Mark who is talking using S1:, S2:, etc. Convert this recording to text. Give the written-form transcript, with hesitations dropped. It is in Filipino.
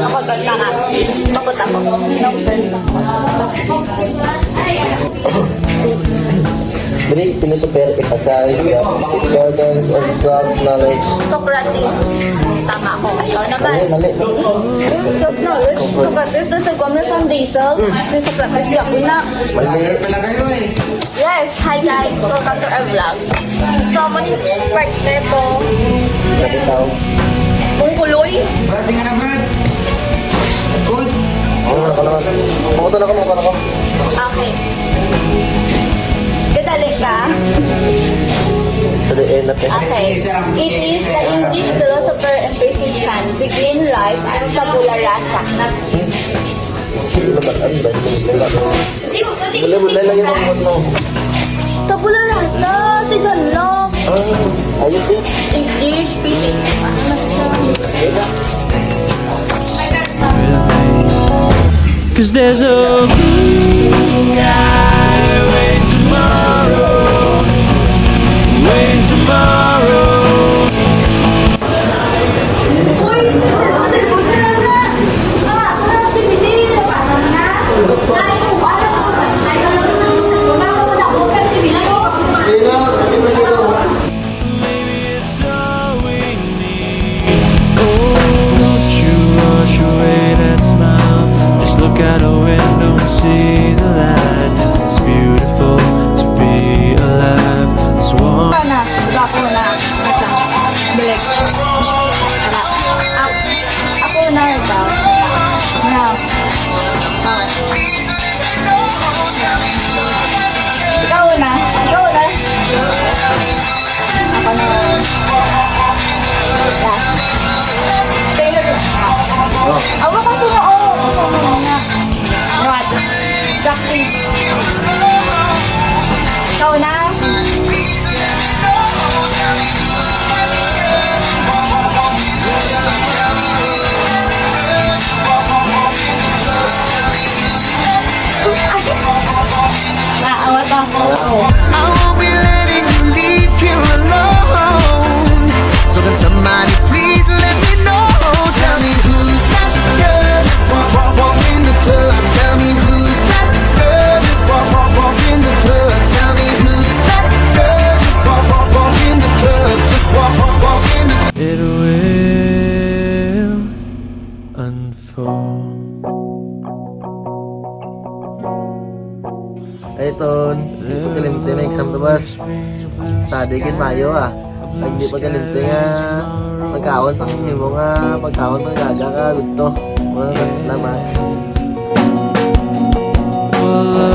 S1: Ako ganda ka. Bakit ako?
S2: Break philosopher emphasize the importance of self-knowledge.
S1: Socrates. Tama ako. Ikaw naman.
S2: Mali.
S1: Self-knowledge. Socrates is a common foundation. Si Socrates di ako na.
S2: Mali pala kayo eh.
S1: Yes, hi guys. Welcome to our vlog. So, mani part nito.
S2: Kapitaw.
S1: Bungkuloy.
S3: Brad, tingnan na Brad. Good.
S2: Pumunta na ako.
S1: Okay. Dadali ka.
S2: Sa the end natin.
S1: Okay. It is the English philosopher and physician begin life as tabula rasa.
S2: Mula lang yung mga mo.
S1: Tabula rasa, si John Locke.
S2: Ayos eh.
S1: English physician.
S4: Cause there's a blue sky way tomorrow. Maybe it's all we need. Oh, don't you wash away that smile. Just look out a window and see the light. It's beautiful to be alive. It's warm.
S1: Na, ako na. Balik. Ako na ito. Now. Ikaw na. Ako na. Last. Taylor. Ako kasi na, Ako na. What? Practice. Ikaw na. Naawat ako.
S5: I won't be letting you leave here alone. So can somebody please let me know? Tell me who's that girl that's walk in the club. Tell me who's that girl that's walk in the club. Tell me who's that girl that's walk in the club. Just walk in the club.
S4: It will unfold.
S2: Ay, Ton. Hindi pa kalimti na exam tapos. Study kin tayo ah. Pag hindi pa kalimti nga, magkaon pang mo nga, pagkaon pang gaga ka, gusto. Mga lamas.
S4: Full